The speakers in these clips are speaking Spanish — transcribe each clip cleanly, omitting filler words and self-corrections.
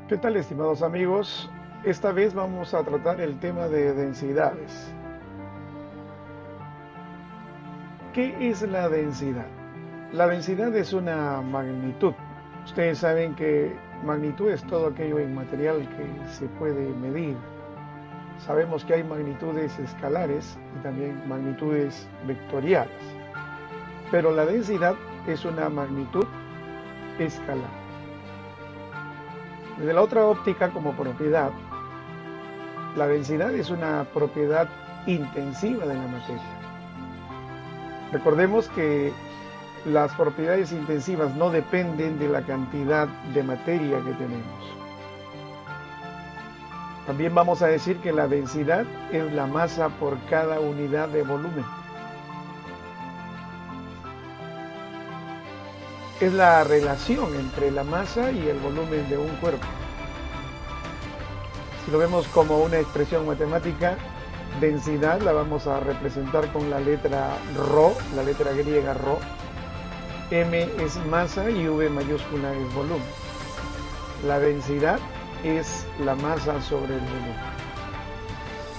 ¿Qué tal, estimados amigos? Esta vez vamos a tratar el tema de densidades. ¿Qué es la densidad? La densidad es una magnitud. Ustedes saben que magnitud es todo aquello en material que se puede medir. Sabemos que hay magnitudes escalares y también magnitudes vectoriales, pero la densidad es una magnitud escalar. Desde la otra óptica como propiedad, la densidad es una propiedad intensiva de la materia. Recordemos que las propiedades intensivas no dependen de la cantidad de materia que tenemos. También vamos a decir que la densidad es la masa por cada unidad de volumen. Es la relación entre la masa y el volumen de un cuerpo. Si lo vemos como una expresión matemática, densidad la vamos a representar con la letra ρ, la letra griega ρ. M es masa y V mayúscula es volumen. La densidad es la masa sobre el volumen.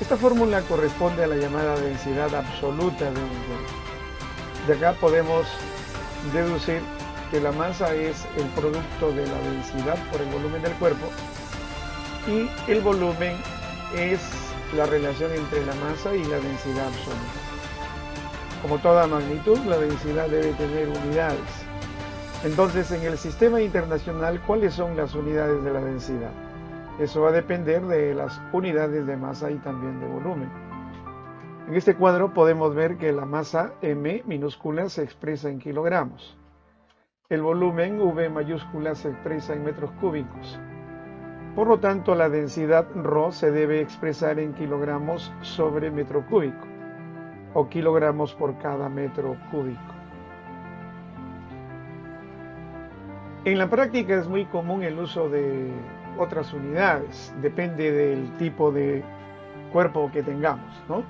Esta fórmula corresponde a la llamada densidad absoluta de un cuerpo. De acá podemos deducir que la masa es el producto de la densidad por el volumen del cuerpo y el volumen es la relación entre la masa y la densidad absoluta. Como toda magnitud, la densidad debe tener unidades. Entonces, en el sistema internacional, ¿cuáles son las unidades de la densidad? Eso va a depender de las unidades de masa y también de volumen. En este cuadro podemos ver que la masa M minúscula se expresa en kilogramos. El volumen V mayúscula se expresa en metros cúbicos. Por lo tanto, la densidad ρ se debe expresar en kilogramos sobre metro cúbico, o kilogramos por cada metro cúbico. En la práctica es muy común el uso de otras unidades, depende del tipo de cuerpo que tengamos, ¿no?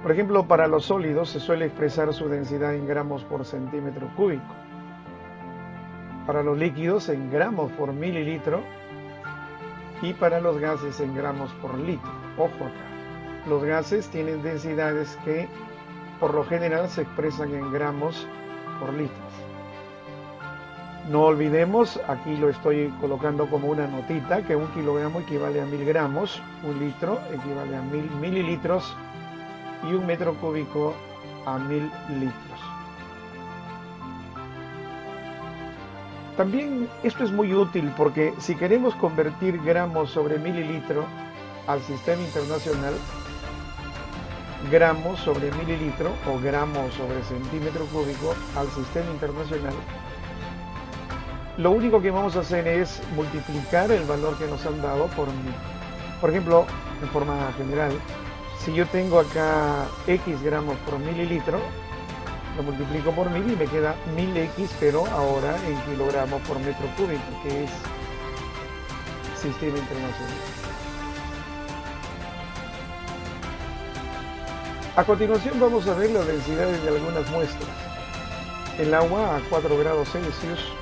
Por ejemplo, para los sólidos se suele expresar su densidad en gramos por centímetro cúbico. Para los líquidos en gramos por mililitro y para los gases en gramos por litro. Ojo acá, los gases tienen densidades que por lo general se expresan en gramos por litros. No olvidemos, aquí lo estoy colocando como una notita, que 1 kilogramo equivale a 1000 gramos, 1 litro equivale a 1000 mililitros y 1 metro cúbico a 1000 litros. También esto es muy útil porque si queremos convertir gramos sobre mililitro al sistema internacional, gramos sobre mililitro o gramos sobre centímetro cúbico al sistema internacional, lo único que vamos a hacer es multiplicar el valor que nos han dado por 1000. Por ejemplo, en forma general, si yo tengo acá X gramos por mililitro, lo multiplico por 1000 y me queda 1000X, pero ahora en kilogramos por metro cúbico, que es sistema internacional. A continuación vamos a ver las densidades de algunas muestras. El agua a 4 grados Celsius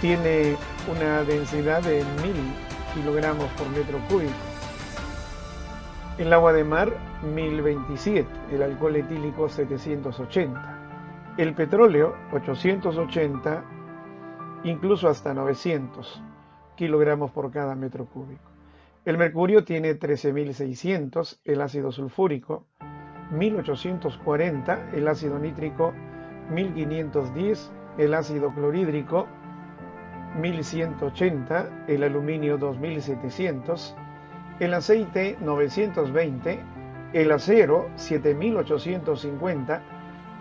tiene una densidad de 1000 kilogramos por metro cúbico. El agua de mar, 1027, el alcohol etílico 780, el petróleo 880, incluso hasta 900 kilogramos por cada metro cúbico. El mercurio tiene 13600, el ácido sulfúrico 1840, el ácido nítrico 1510, el ácido clorhídrico 1180, el aluminio 2700, el aceite 920, el acero 7850,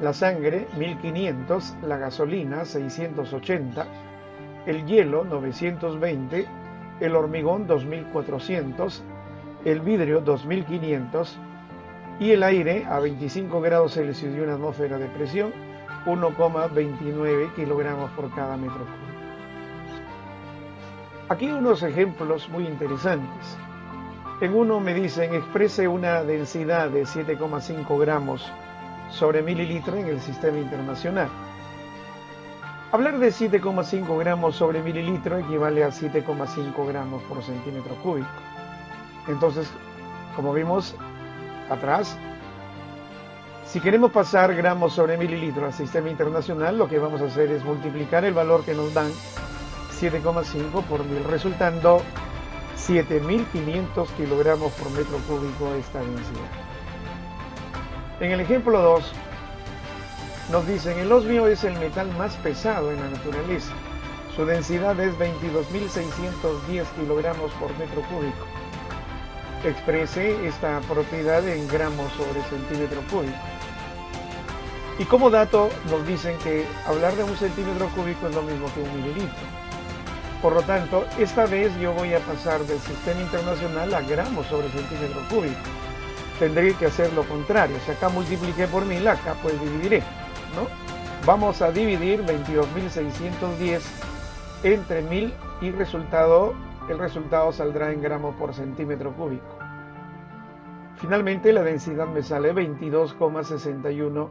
la sangre 1500, la gasolina 680, el hielo 920, el hormigón 2400, el vidrio 2500 y el aire a 25 grados Celsius y una atmósfera de presión 1,29 kilogramos por cada metro cúbico. Aquí unos ejemplos muy interesantes. En uno me dicen exprese una densidad de 7,5 gramos sobre mililitro en el sistema internacional. Hablar de 7,5 gramos sobre mililitro equivale a 7,5 gramos por centímetro cúbico. Entonces, como vimos atrás, si queremos pasar gramos sobre mililitro al sistema internacional, lo que vamos a hacer es multiplicar el valor que nos dan, 7,5 por 1000, resultando 7.500 kilogramos por metro cúbico esta densidad. En el ejemplo 2, nos dicen, el osmio es el metal más pesado en la naturaleza. Su densidad es 22.610 kilogramos por metro cúbico. Exprese esta propiedad en gramos sobre centímetro cúbico. Y como dato nos dicen que hablar de un centímetro cúbico es lo mismo que un mililitro. Por lo tanto, esta vez yo voy a pasar del sistema internacional a gramos sobre centímetro cúbico. Tendré que hacer lo contrario. Si acá multipliqué por 1000, acá pues dividiré, ¿no? Vamos a dividir 22.610 entre 1000 y el resultado saldrá en gramos por centímetro cúbico. Finalmente la densidad me sale 22,61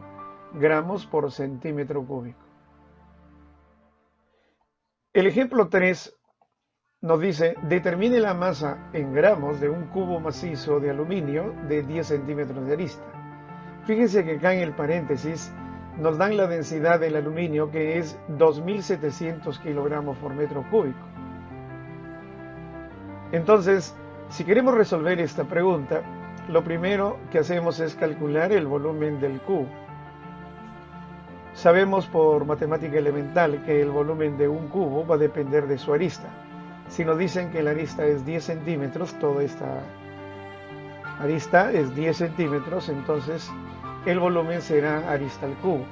gramos por centímetro cúbico. El ejemplo 3 nos dice, determine la masa en gramos de un cubo macizo de aluminio de 10 centímetros de arista. Fíjense que acá en el paréntesis nos dan la densidad del aluminio, que es 2.700 kilogramos por metro cúbico. Entonces, si queremos resolver esta pregunta, lo primero que hacemos es calcular el volumen del cubo. Sabemos por matemática elemental que el volumen de un cubo va a depender de su arista. Si nos dicen que la arista es 10 centímetros, toda esta arista es 10 centímetros, entonces el volumen será arista al cubo.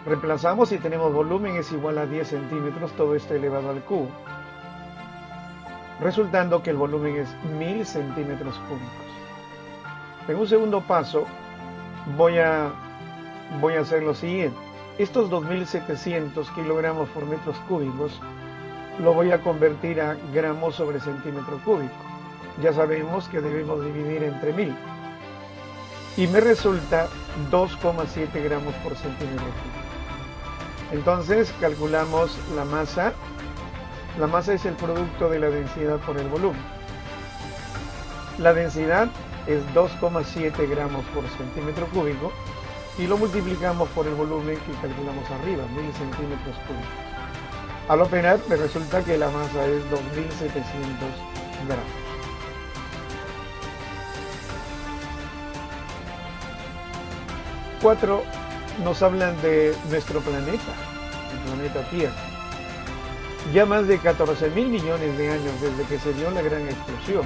Reemplazamos y tenemos volumen es igual a 10 centímetros, todo esto elevado al cubo, resultando que el volumen es 1000 centímetros cúbicos. En un segundo paso voy a hacer lo siguiente. Estos 2700 kilogramos por metros cúbicos lo voy a convertir a gramos sobre centímetro cúbico. Ya sabemos que debemos dividir entre 1000 y me resulta 2,7 gramos por centímetro cúbico. Entonces calculamos la masa. La masa es el producto de la densidad por el volumen. La densidad es 2,7 gramos por centímetro cúbico y lo multiplicamos por el volumen que calculamos arriba, 1000 centímetros cúbicos. Al operar me resulta que la masa es 2700 gramos. Cuatro, nos hablan de nuestro planeta, el planeta Tierra. Ya más de 14.000 millones de años desde que se dio la gran explosión.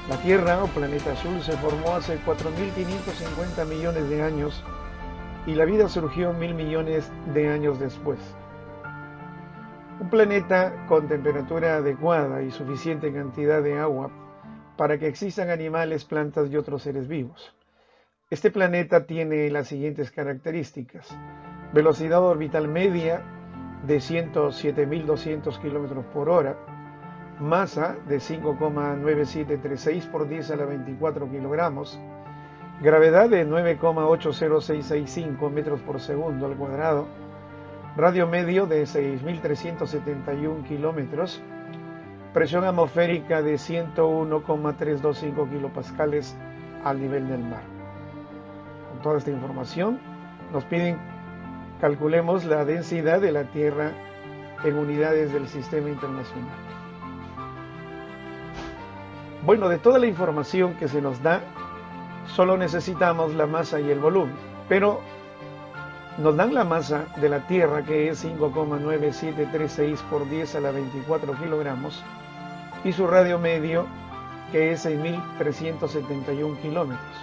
La Tierra, o planeta azul, se formó hace 4.550 millones de años y la vida surgió 1.000 millones de años después. Un planeta con temperatura adecuada y suficiente cantidad de agua para que existan animales, plantas y otros seres vivos. Este planeta tiene las siguientes características: velocidad orbital media de 107.200 km por hora, masa de 5,9736 por 10 a la 24 kilogramos, gravedad de 9,80665 metros por segundo al cuadrado, radio medio de 6.371 kilómetros, presión atmosférica de 101,325 kilopascales al nivel del mar. Con toda esta información nos piden calculemos la densidad de la Tierra en unidades del sistema internacional. Bueno, de toda la información que se nos da, solo necesitamos la masa y el volumen, pero nos dan la masa de la Tierra, que es 5,9736 por 10 a la 24 kilogramos, y su radio medio, que es 6.371 kilómetros.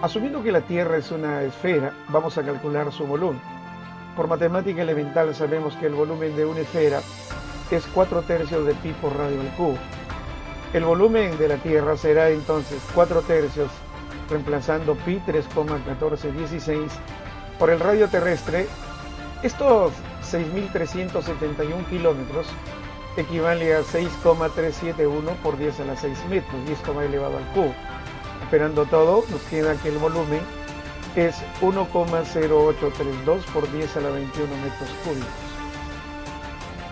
Asumiendo que la Tierra es una esfera, vamos a calcular su volumen. Por matemática elemental sabemos que el volumen de una esfera es 4/3 de pi por radio al cubo. El volumen de la Tierra será entonces 4/3, reemplazando pi 3,1416 por el radio terrestre. Estos 6.371 kilómetros equivale a 6,371 por 10 a la 6 metros, y esto va elevado al cubo. Operando todo, nos queda que el volumen es 1,0832 por 10 a la 21 metros cúbicos.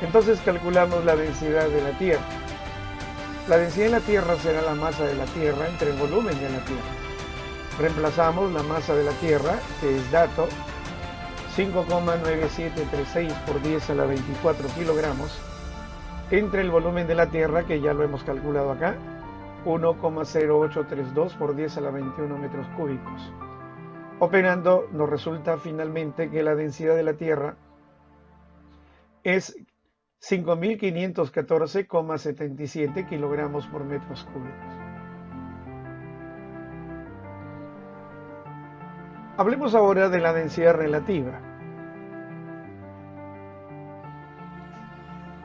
Entonces calculamos la densidad de la Tierra. La densidad de la Tierra será la masa de la Tierra entre el volumen de la Tierra. Reemplazamos la masa de la Tierra, que es dato, 5,9736 por 10 a la 24 kilogramos, entre el volumen de la Tierra, que ya lo hemos calculado acá, 1,0832 por 10 a la 21 metros cúbicos. Operando, nos resulta finalmente que la densidad de la Tierra es 5.514,77 kilogramos por metros cúbicos. Hablemos ahora de la densidad relativa.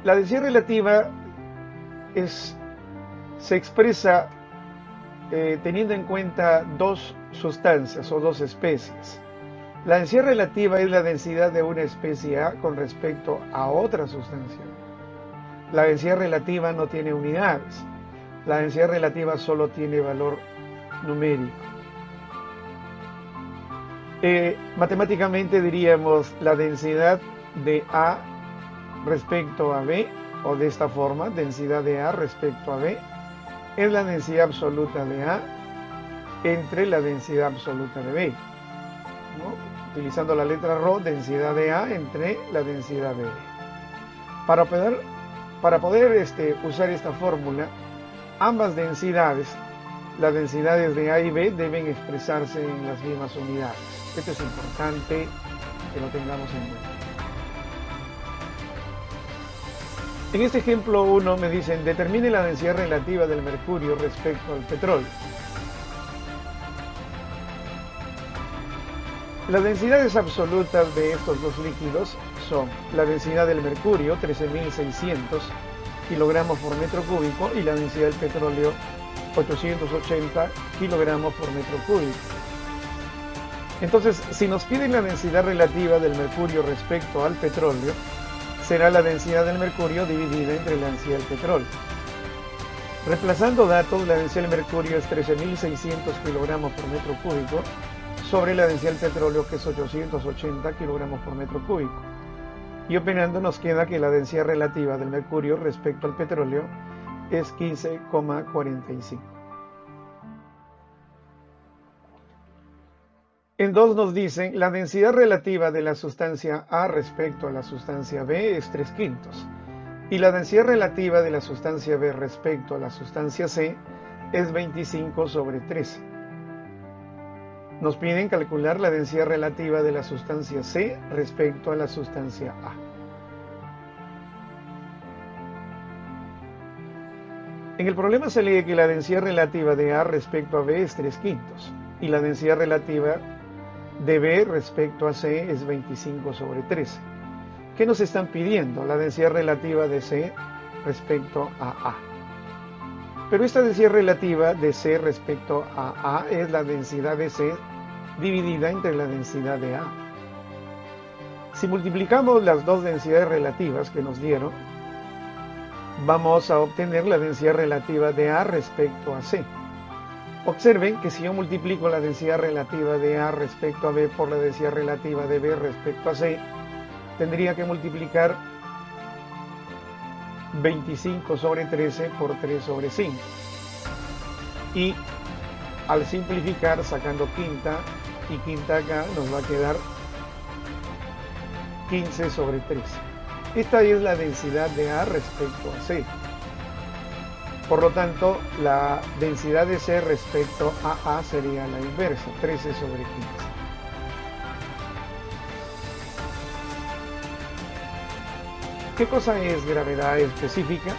La densidad relativa se expresa teniendo en cuenta dos sustancias o dos especies. La densidad relativa es la densidad de una especie A con respecto a otra sustancia. La densidad relativa no tiene unidades. La densidad relativa solo tiene valor numérico. Matemáticamente diríamos la densidad de A respecto a B, o de esta forma, densidad de A respecto a B, es la densidad absoluta de A entre la densidad absoluta de B, ¿no? Utilizando la letra ρ, densidad de A entre la densidad de B. Para poder usar esta fórmula, ambas densidades, las densidades de A y B, deben expresarse en las mismas unidades. Esto es importante que lo tengamos en cuenta. En este ejemplo 1 me dicen, determine la densidad relativa del mercurio respecto al petróleo. Las densidades absolutas de estos dos líquidos son la densidad del mercurio, 13.600 kilogramos por metro cúbico, y la densidad del petróleo, 880 kilogramos por metro cúbico. Entonces, si nos piden la densidad relativa del mercurio respecto al petróleo, será la densidad del mercurio dividida entre la densidad del petróleo. Reemplazando datos, la densidad del mercurio es 13.600 kilogramos por metro cúbico sobre la densidad del petróleo, que es 880 kilogramos por metro cúbico. Y operando nos queda que la densidad relativa del mercurio respecto al petróleo es 15,45. En 2 nos dicen, la densidad relativa de la sustancia A respecto a la sustancia B es 3/5, y la densidad relativa de la sustancia B respecto a la sustancia C es 25 sobre 13. Nos piden calcular la densidad relativa de la sustancia C respecto a la sustancia A. En el problema se lee que la densidad relativa de A respecto a B es 3/5, y la densidad relativa de B respecto a C es 25 sobre 13. ¿Qué nos están pidiendo? La densidad relativa de C respecto a A. Pero esta densidad relativa de C respecto a A es la densidad de C dividida entre la densidad de A. Si multiplicamos las dos densidades relativas que nos dieron, vamos a obtener la densidad relativa de A respecto a C. Observen que si yo multiplico la densidad relativa de A respecto a B por la densidad relativa de B respecto a C, tendría que multiplicar 25 sobre 13 por 3 sobre 5. Y al simplificar, sacando quinta y quinta acá, nos va a quedar 15 sobre 13. Esta es la densidad de A respecto a C. Por lo tanto, la densidad de C respecto a A sería la inversa, 13 sobre 15. ¿Qué cosa es gravedad específica?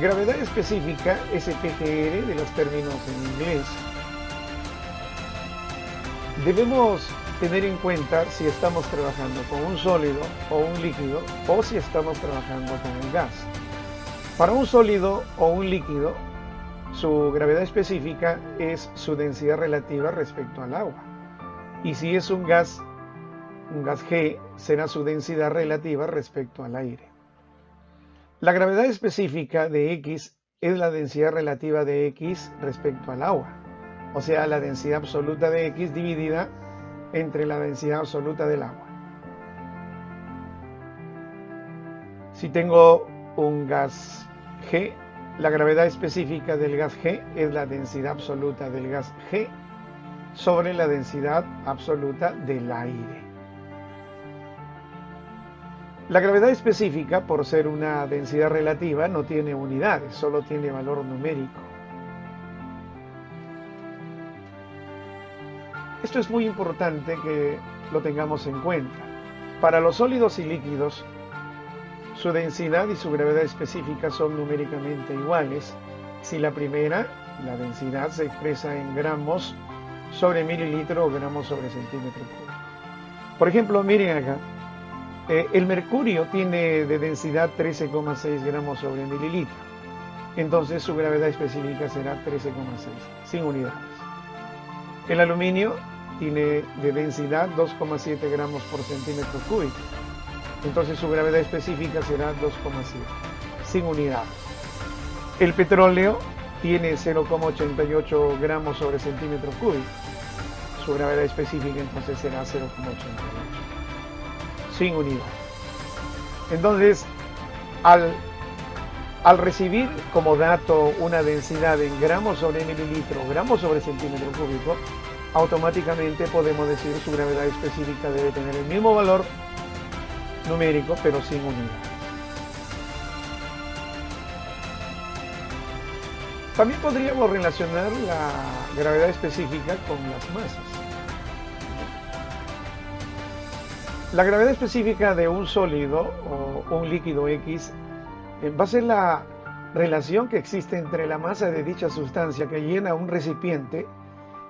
Gravedad específica es el PGR de los términos en inglés. Debemos tener en cuenta si estamos trabajando con un sólido o un líquido, o si estamos trabajando con un gas. Para un sólido o un líquido, su gravedad específica es su densidad relativa respecto al agua. Y si es un gas G, será su densidad relativa respecto al aire. La gravedad específica de X es la densidad relativa de X respecto al agua. o sea, la densidad absoluta de X dividida entre la densidad absoluta del agua. Si tengo un gas G, la gravedad específica del gas G es la densidad absoluta del gas G sobre la densidad absoluta del aire. La gravedad específica, por ser una densidad relativa, no tiene unidades, solo tiene valor numérico. Esto es muy importante que lo tengamos en cuenta. Para los sólidos y líquidos, su densidad y su gravedad específica son numéricamente iguales si la primera, la densidad, se expresa en gramos sobre mililitro o gramos sobre centímetro cúbico. Por ejemplo, miren acá, el mercurio tiene de densidad 13,6 gramos sobre mililitro, entonces su gravedad específica será 13,6, sin unidades. El aluminio tiene de densidad 2,7 gramos por centímetro cúbico, entonces su gravedad específica será 2,7, sin unidades. El petróleo tiene 0,88 gramos sobre centímetro cúbico, su gravedad específica entonces será 0,88, sin unidades. Entonces, al recibir como dato una densidad en gramos sobre mililitro, gramos sobre centímetro cúbico, automáticamente podemos decir su gravedad específica debe tener el mismo valor numérico, pero sin unidades. También podríamos relacionar la gravedad específica con las masas. La gravedad específica de un sólido o un líquido X va a ser la relación que existe entre la masa de dicha sustancia que llena un recipiente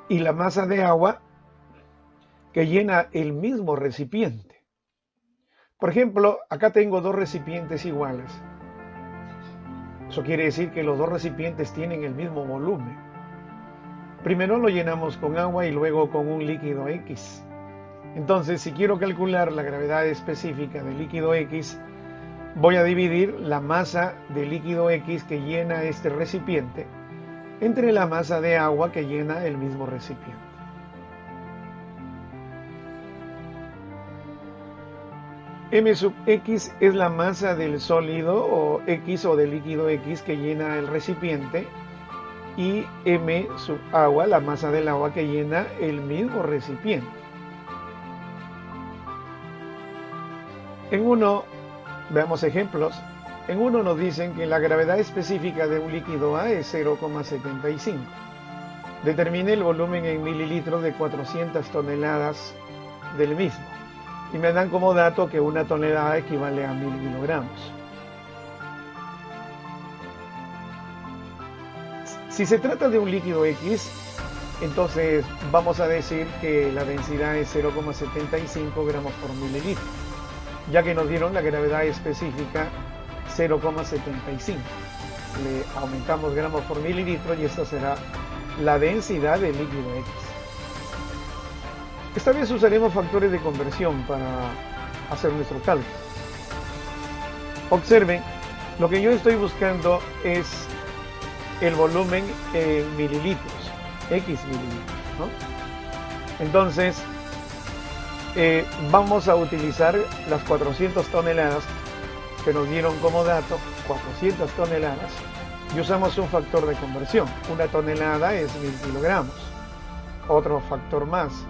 y la masa de agua que llena el mismo recipiente. Por ejemplo, acá tengo dos recipientes iguales. Eso quiere decir que los dos recipientes tienen el mismo volumen. Primero lo llenamos con agua y luego con un líquido X. Entonces, si quiero calcular la gravedad específica del líquido X, voy a dividir la masa del líquido X que llena este recipiente entre la masa de agua que llena el mismo recipiente. M sub X es la masa del sólido o X o del líquido X que llena el recipiente, y M sub agua, la masa del agua que llena el mismo recipiente. En uno, veamos ejemplos, en uno nos dicen que la gravedad específica de un líquido A es 0,75. Determine el volumen en mililitros de 400 toneladas del mismo. Y me dan como dato que una tonelada equivale a 1000 kilogramos. Si se trata de un líquido X, entonces vamos a decir que la densidad es 0,75 gramos por mililitro, ya que nos dieron la gravedad específica 0,75. Le aumentamos gramos por mililitro y esta será la densidad del líquido X. Esta vez usaremos factores de conversión para hacer nuestro cálculo. Observen, lo que yo estoy buscando es el volumen en mililitros, X mililitros, ¿no? Entonces, vamos a utilizar las 400 toneladas que nos dieron como dato, 400 toneladas, y usamos un factor de conversión. Una tonelada es 1000 kilogramos. Otro factor más,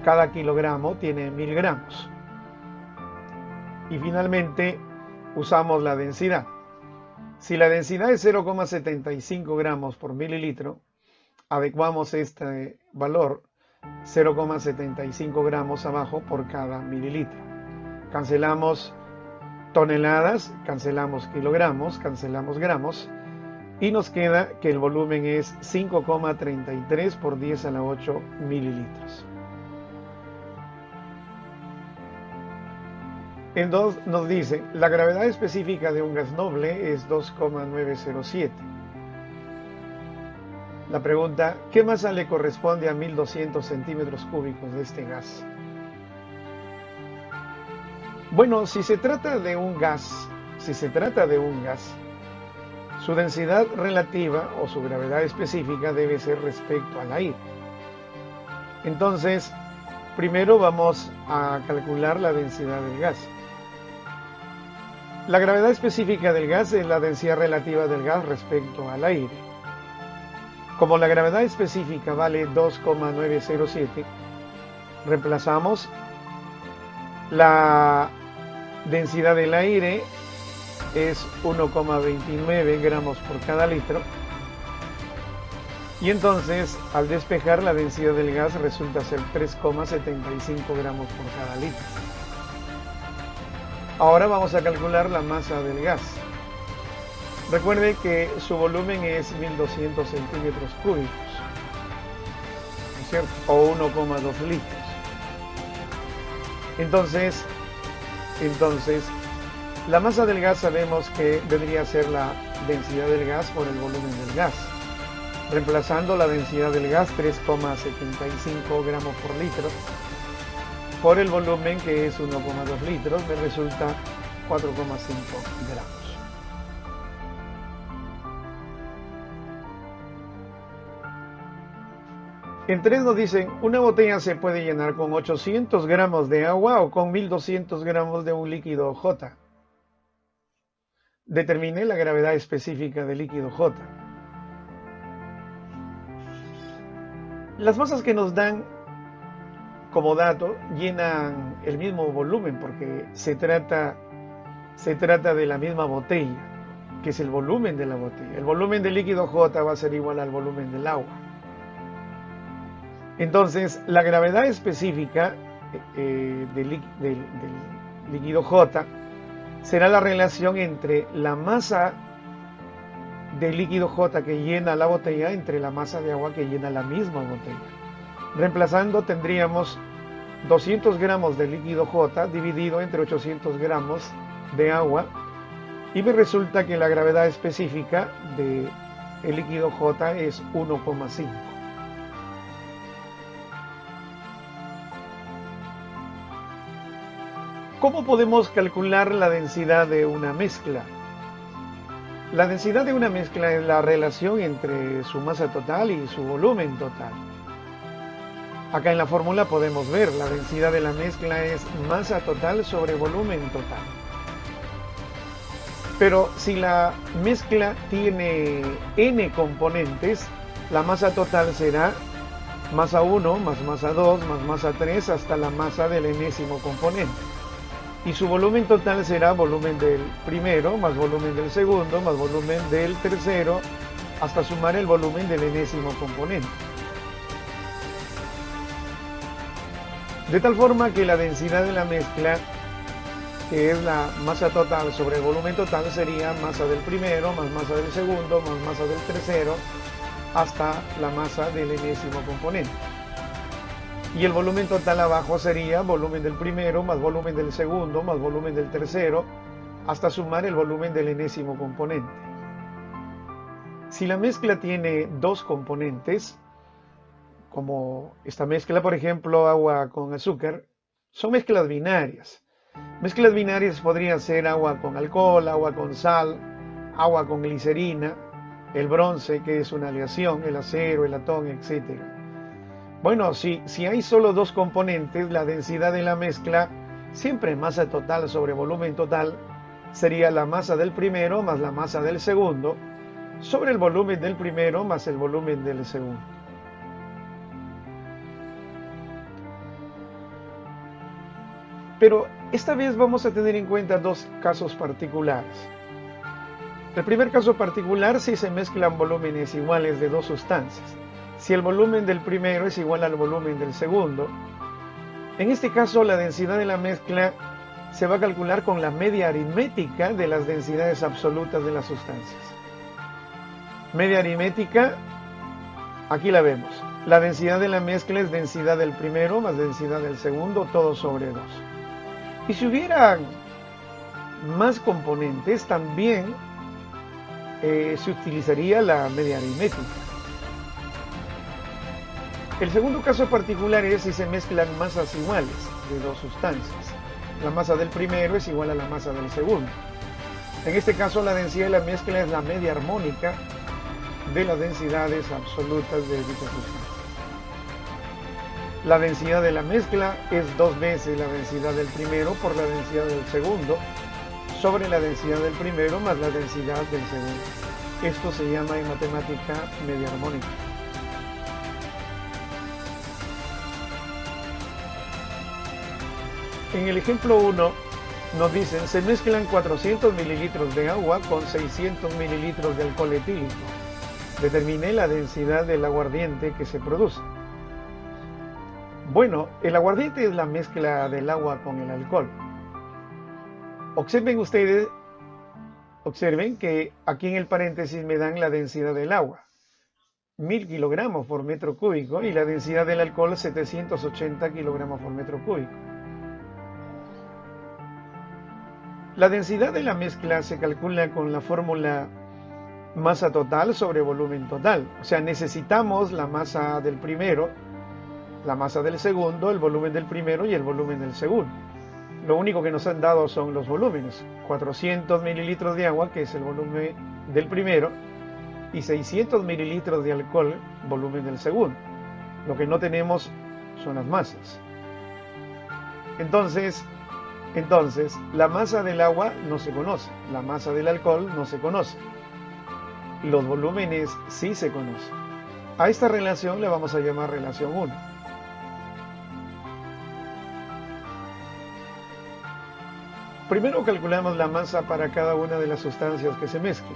cada kilogramo tiene 1000 gramos. Y finalmente usamos la densidad. Si la densidad es 0,75 gramos por mililitro, adecuamos este valor 0,75 gramos abajo por cada mililitro. Cancelamos toneladas, cancelamos kilogramos, cancelamos gramos, y nos queda que el volumen es 5,33 por 10 a la 8 mililitros. Entonces nos dice, la gravedad específica de un gas noble es 2,907. La pregunta, ¿qué masa le corresponde a 1200 centímetros cúbicos de este gas? Bueno, si se trata de un gas, Su densidad relativa o su gravedad específica debe ser respecto al aire. Entonces, primero vamos a calcular la densidad del gas. La gravedad específica del gas es la densidad relativa del gas respecto al aire. Como la gravedad específica vale 2,907, reemplazamos la densidad del aire es 1,29 gramos por cada litro. Y entonces, al despejar, la densidad del gas resulta ser 3,75 gramos por cada litro. Ahora vamos a calcular la masa del gas. Recuerde que su volumen es 1200 centímetros cúbicos, ¿no es cierto? O 1,2 litros. Entonces, la masa del gas sabemos que vendría a ser la densidad del gas por el volumen del gas. Reemplazando la densidad del gas, 3,75 gramos por litro, por el volumen que es 1,2 litros, me resulta 4,5 gramos. En 3 nos dicen, una botella se puede llenar con 800 gramos de agua o con 1200 gramos de un líquido J. Determine la gravedad específica del líquido J. Las masas que nos dan como dato llenan el mismo volumen porque se trata de la misma botella, que es el volumen de la botella. El volumen del líquido J va a ser igual al volumen del agua. Entonces, la gravedad específica del líquido J será la relación entre la masa del líquido J que llena la botella entre la masa de agua que llena la misma botella. Reemplazando, tendríamos 200 gramos de líquido J dividido entre 800 gramos de agua y me resulta que la gravedad específica del líquido J es 1,5. ¿Cómo podemos calcular la densidad de una mezcla? La densidad de una mezcla es la relación entre su masa total y su volumen total. Acá en la fórmula podemos ver, la densidad de la mezcla es masa total sobre volumen total. Pero si la mezcla tiene n componentes, la masa total será masa 1 más masa 2 más masa 3 hasta la masa del enésimo componente. Y su volumen total será volumen del primero más volumen del segundo más volumen del tercero hasta sumar el volumen del enésimo componente. De tal forma que la densidad de la mezcla, que es la masa total sobre el volumen total, sería masa del primero más masa del segundo más masa del tercero hasta la masa del enésimo componente. Y el volumen total abajo sería volumen del primero más volumen del segundo más volumen del tercero hasta sumar el volumen del enésimo componente. Si la mezcla tiene dos componentes, como esta mezcla, por ejemplo, agua con azúcar, son mezclas binarias. Mezclas binarias podrían ser agua con alcohol, agua con sal, agua con glicerina, el bronce, que es una aleación, el acero, el latón, etc. Bueno, si hay solo dos componentes, la densidad de la mezcla, siempre masa total sobre volumen total, sería la masa del primero más la masa del segundo, sobre el volumen del primero más el volumen del segundo. Pero esta vez vamos a tener en cuenta dos casos particulares. El primer caso particular, si se mezclan volúmenes iguales de dos sustancias. Si el volumen del primero es igual al volumen del segundo, en este caso la densidad de la mezcla se va a calcular con la media aritmética de las densidades absolutas de las sustancias. Media aritmética, aquí la vemos. La densidad de la mezcla es densidad del primero más densidad del segundo, todo sobre 2. Y si hubieran más componentes, también se utilizaría la media aritmética. El segundo caso particular es si se mezclan masas iguales de dos sustancias. La masa del primero es igual a la masa del segundo. En este caso, la densidad de la mezcla es la media armónica de las densidades absolutas de dicha sustancia. La densidad de la mezcla es 2 veces la densidad del primero por la densidad del segundo sobre la densidad del primero más la densidad del segundo. Esto se llama en matemática media armónica. En el ejemplo 1 nos dicen, se mezclan 400 mililitros de agua con 600 mililitros de alcohol etílico. Determine la densidad del aguardiente que se produce. Bueno, el aguardiente es la mezcla del agua con el alcohol. Observen que aquí en el paréntesis me dan la densidad del agua, 1000 kilogramos por metro cúbico, y la densidad del alcohol 780 kilogramos por metro cúbico. La densidad de la mezcla se calcula con la fórmula masa total sobre volumen total. O sea, necesitamos la masa del primero, la masa del segundo, el volumen del primero y el volumen del segundo. Lo único que nos han dado son los volúmenes. 400 mililitros de agua, que es el volumen del primero, y 600 mililitros de alcohol, volumen del segundo. Lo que no tenemos son las masas. Entonces, la masa del agua no se conoce, la masa del alcohol no se conoce. Los volúmenes sí se conocen. A esta relación le vamos a llamar relación 1. Primero calculamos la masa para cada una de las sustancias que se mezclan.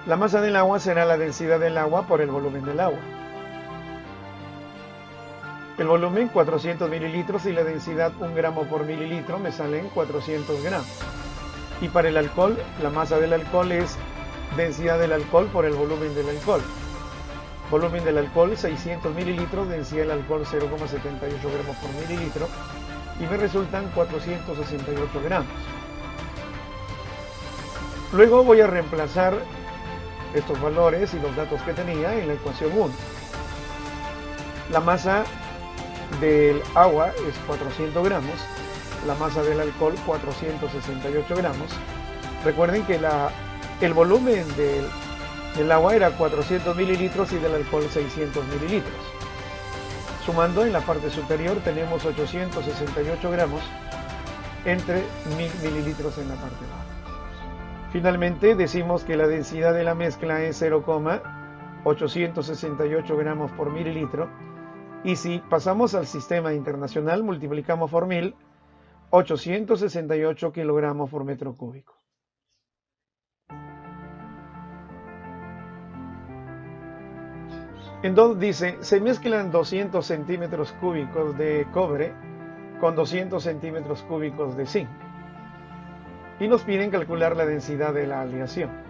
La masa del agua será la densidad del agua por el volumen del agua. El volumen 400 mililitros y la densidad 1 gramo por mililitro me salen 400 gramos. Y para el alcohol, la masa del alcohol es densidad del alcohol por el volumen del alcohol. Volumen del alcohol 600 mililitros, densidad del alcohol 0,78 gramos por mililitro, y me resultan 468 gramos. Luego voy a reemplazar estos valores y los datos que tenía en la ecuación 1. La masa del agua es 400 gramos, la masa del alcohol 468 gramos. Recuerden que el volumen del agua era 400 mililitros y del alcohol 600 mililitros. Sumando, en la parte superior tenemos 868 gramos entre 1000 mililitros en la parte baja. Finalmente decimos que la densidad de la mezcla es 0,868 gramos por mililitro, y si pasamos al sistema internacional multiplicamos por 1000, 868 kilogramos por metro cúbico. Entonces dice, se mezclan 200 centímetros cúbicos de cobre con 200 centímetros cúbicos de zinc. Y nos piden calcular la densidad de la aleación.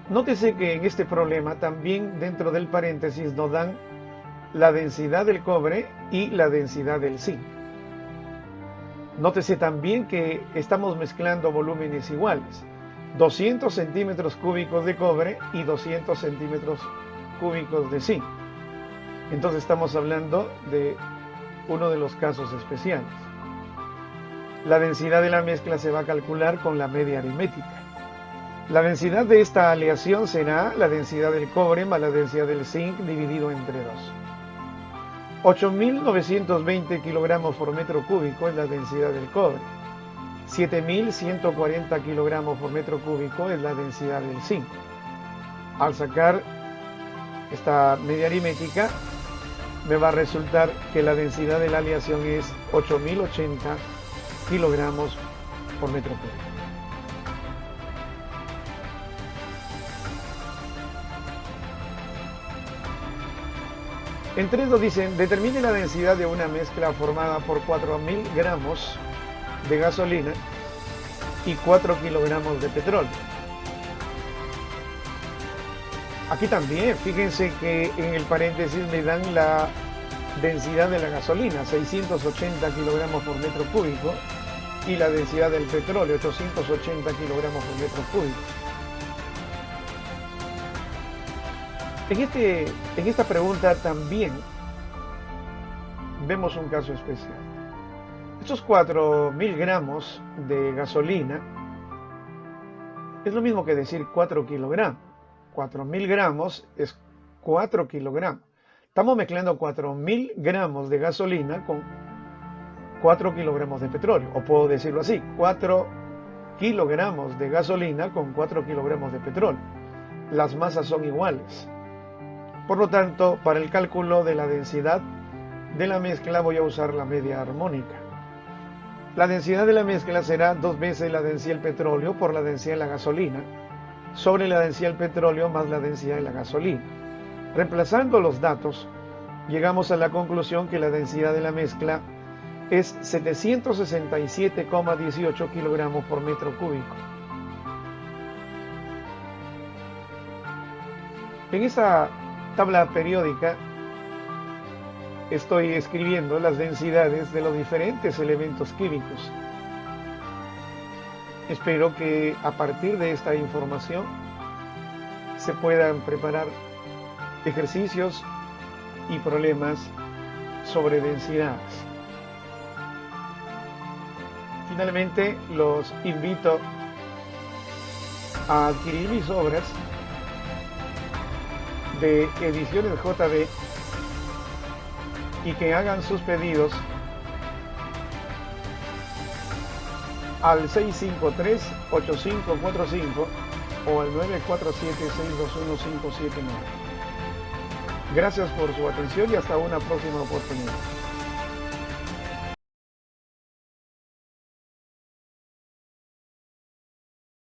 Nótese que en este problema también dentro del paréntesis nos dan la densidad del cobre y la densidad del zinc. Nótese también que estamos mezclando volúmenes iguales. 200 centímetros cúbicos de cobre y 200 centímetros cúbicos de zinc. Entonces estamos hablando de uno de los casos especiales. La densidad de la mezcla se va a calcular con la media aritmética. La densidad de esta aleación será la densidad del cobre más la densidad del zinc dividido entre 2. 8.920 kilogramos por metro cúbico es la densidad del cobre. 7.140 kilogramos por metro cúbico es la densidad del zinc. Al sacar esta media aritmética, me va a resultar que la densidad de la aleación es 8.080 kilogramos por metro cúbico. En 3 nos dicen, determine la densidad de una mezcla formada por 4.000 gramos de gasolina y 4 kilogramos de petróleo. Aquí también, fíjense que en el paréntesis me dan la densidad de la gasolina, 680 kilogramos por metro cúbico, y la densidad del petróleo, 880 kilogramos por metro cúbico. En esta pregunta también vemos un caso especial. Estos 4.000 gramos de gasolina es lo mismo que decir 4 kilogramos. 4.000 gramos es 4 kilogramos. Estamos mezclando 4.000 gramos de gasolina con 4 kilogramos de petróleo. O puedo decirlo así, 4 kilogramos de gasolina con 4 kilogramos de petróleo. Las masas son iguales. Por lo tanto, para el cálculo de la densidad de la mezcla voy a usar la media armónica. La densidad de la mezcla será 2 veces la densidad del petróleo por la densidad de la gasolina sobre la densidad del petróleo más la densidad de la gasolina. Reemplazando los datos, llegamos a la conclusión que la densidad de la mezcla es 767,18 kilogramos por metro cúbico. En esta tabla periódica estoy escribiendo las densidades de los diferentes elementos químicos. Espero que a partir de esta información se puedan preparar ejercicios y problemas sobre densidades. Finalmente, los invito a adquirir mis obras de Ediciones JB y que hagan sus pedidos al 653-8545 o al 947-621-579. Gracias por su atención y hasta una próxima oportunidad.